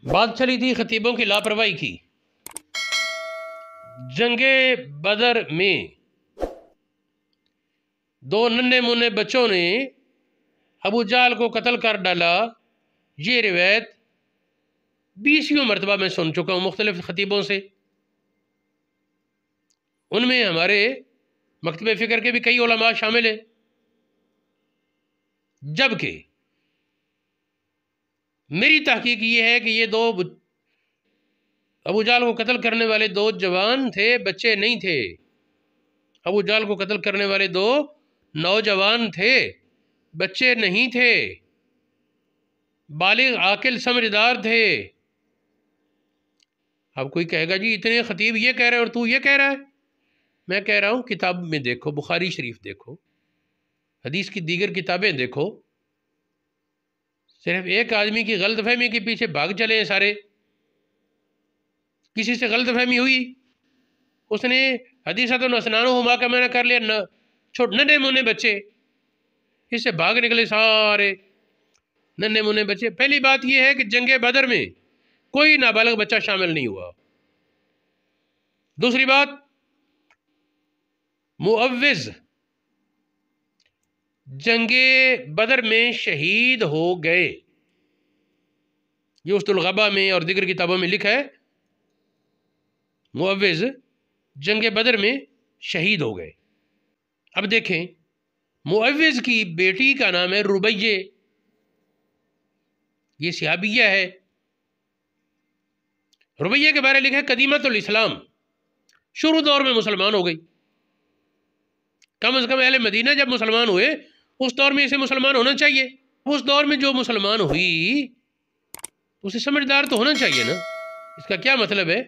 बात चली थी खतीबों की लापरवाही की। जंगे बदर में दो नन्हे मुन्ने बच्चों ने अबू जाल को कत्ल कर डाला। ये रिवायत 20वीं मरतबा मैं सुन चुका हूँ मुख्तलिफ खतीबों से। उनमें हमारे मकतबे फ़िक्र के भी कई उलमा शामिल हैं, जबकि मेरी तहकीक ये है कि ये दो अबू जाल को कत्ल करने वाले दो जवान थे, बच्चे नहीं थे। अबू जाल को कत्ल करने वाले दो नौजवान थे, बच्चे नहीं थे, बालिग आकिल समझदार थे। अब कोई कहेगा जी इतने खतीब ये कह रहे हैं और तू ये कह रहा है। मैं कह रहा हूँ किताब में देखो, बुखारी शरीफ देखो, हदीस की दीगर किताबें देखो। सिर्फ एक आदमी की गलतफहमी के पीछे भाग चले हैं सारे। किसी से गलतफहमी हुई, उसने हदीसतुन असनानुहुमा का मैंने कर लिया, न नन्हे मुन्ने बच्चे, इससे भाग निकले सारे नन्हे मुन्ने बच्चे। पहली बात यह है कि जंगे बदर में कोई नाबालिग बच्चा शामिल नहीं हुआ। दूसरी बात, मुअव्विज जंगे बदर में शहीद हो गए। ये उस्तुल गबा में और दीगर किताबों में लिखा है, मुअव्विज जंगे बदर में शहीद हो गए। अब देखें, मुअव्विज की बेटी का नाम है रुबैये, ये सिहाबिया है। रुबैया के बारे में लिखा है कदीमतुल इस्लाम, शुरू दौर में मुसलमान हो गई। कम से कम अहले मदीना जब मुसलमान हुए उस दौर में इसे मुसलमान होना चाहिए। उस दौर में जो मुसलमान हुई उसे समझदार तो होना चाहिए ना। इसका क्या मतलब है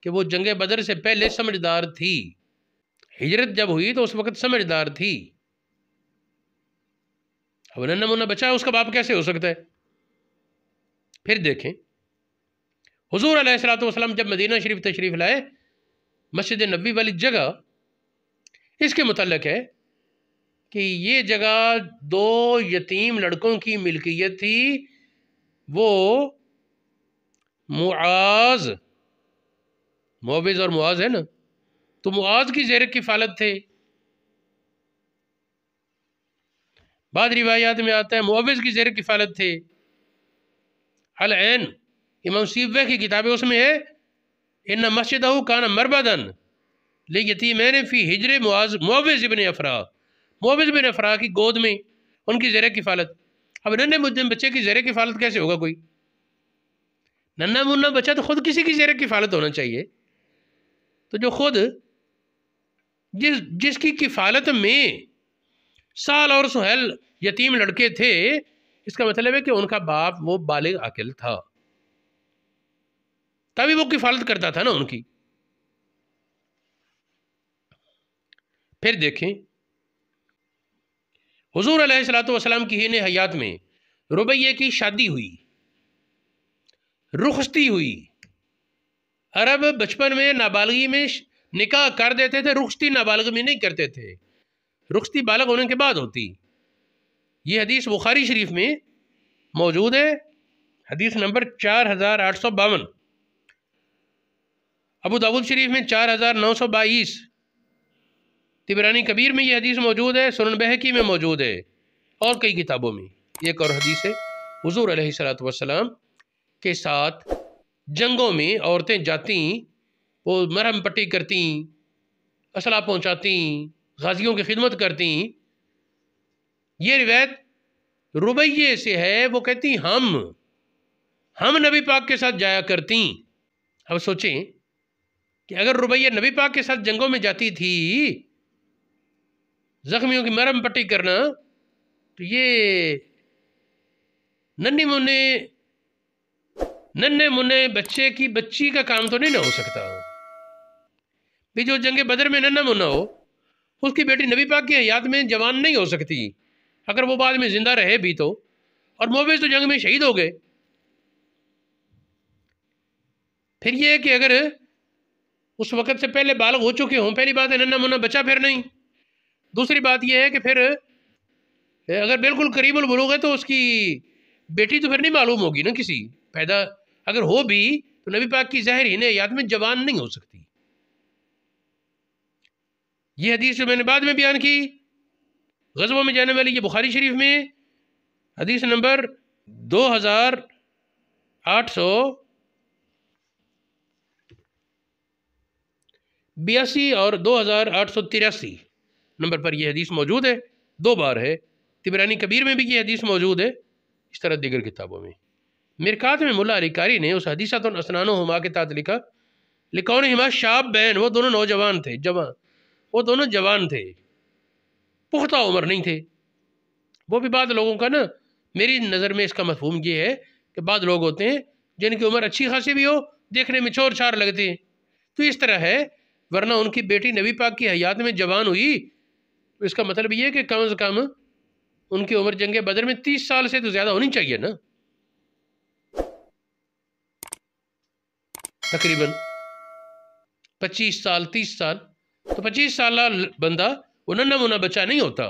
कि वो जंगे बदर से पहले समझदार थी, हिजरत जब हुई तो उस वक्त समझदार थी। अब नन्हा मुन्ना बच्चा उसका बाप कैसे हो सकता है। फिर देखें, हुजूर अलैहिस्सलातु वस्सलाम जब मदीना शरीफ तशरीफ लाए, मस्जिद नबी वाली जगह, इसके मुतल्लिक है कि ये जगह दो यतीम लड़कों की मिल्कियत थी। वो मुआज, मुअव्विज और मुआज है ना, तो मुआज की ज़ेर किफ़ालत थे। बाद रिवायात में आता है मुअव्विज की ज़ेर किफ़ालत थे। अल ऐन इमाम सीबवे की किताब है, उसमें है इन्ना मस्जिदहु काना मरबदन ले यतीमैन फ़ी हिज्र मुआज मुअव्विज इब्न अफ़रा, मुअव्विज इब्न अफ़रा की गोद में उनकी ज़ेर किफ़ालत। अब नन्हे मुन्ने बच्चे की ज़ेर किफ़ालत कैसे होगा। कोई नन्हा मुन्ना बच्चा तो खुद किसी की ज़ेर किफ़ालत होना चाहिए। तो जो खुद जिसकी किफ़ालत में साल और सुहेल यतीम लड़के थे, इसका मतलब है कि उनका बाप वो बालिग आकिल था, तभी वो किफ़ालत करता था ना उनकी। फिर देखें, हुजूर अलैहिस्सलातु वस्सलाम की हीन हयात में रुबैया की शादी हुई, रुखसती हुई। अरब बचपन में नाबालगी में निकाह कर देते थे, रुखसती नाबालगी में नहीं करते थे, रुखसती बालग होने के बाद होती। ये हदीस बुखारी शरीफ में मौजूद है, हदीस नंबर 4852, अबू दाऊद शरीफ में 4922, तिबरानी कबीर में ये हदीस मौजूद है, सुनन बहकी में मौजूद है और कई किताबों में। एक और हदीस है, हुजूर अलैहिस्सलातु वस्सलाम के साथ जंगों में औरतें जाती, वो मरहम पट्टी करती, असला पहुँचाती, गाजियों की खिदमत करती। ये रिवायत रुबैये से है। वो कहती हम नबी पाक के साथ जाया करती। अब सोचें कि अगर रुबैया नबी पाक के साथ जंगों में जाती थी जख्मियों की मरहम पट्टी करना, तो ये नन्हे मुन्ने बच्चे की बच्ची का काम तो नहीं ना हो सकता। भी जो जंगे बदर में नन्हा मुन्ना हो, उसकी बेटी नबी पाक की हयात में जवान नहीं हो सकती, अगर वो बाद में जिंदा रहे भी तो। और मुअव्विज तो जंग में शहीद हो गए। फिर ये है कि अगर उस वक़्त से पहले बालग हो चुके हों, पहली बात है नन्हा मुन्ना बच्चा फिर नहीं। दूसरी बात यह है कि फिर अगर बिल्कुल करीबुल बुलूग है तो उसकी बेटी तो फिर नहीं मालूम होगी ना किसी पैदा। अगर हो भी तो नबी पाक की ज़ाहिर हयात में जवान नहीं हो सकती। ये हदीस जो मैंने बाद में बयान की ग़ज़वों में जाने वाली, ये बुखारी शरीफ में हदीस नंबर 2882 और 2883 नंबर पर यह हदीस मौजूद है। 2 बार है। तिबरानी कबीर में भी ये हदीस मौजूद है, इस तरह दीगर किताबों में। मिरकात में मुल्ला अली कारी ने उस हदीसतुन असनानो हुमा के तहत लिखा, लिकौन हिमा शाब बैन, वो दोनों नौजवान थे, वो दोनों जवान थे, पुख्ता उम्र नहीं थे। वो भी बाद लोगों का ना, मेरी नज़र में इसका मफहूम ये है कि बाद लोग होते हैं जिनकी उम्र अच्छी खासी भी हो, देखने में चोर चार लगते हैं, तो इस तरह है। वरना उनकी बेटी नबी पाक की हयात में जवान हुई, तो इसका मतलब ये है कि कम से कम उनकी उम्र जंग बदर में 30 साल से तो ज़्यादा होनी चाहिए ना, तकरीबन 25 साल 30 साल। तो 25 साल बंदा वो नन्हा मुन्ना बच्चा नहीं होता।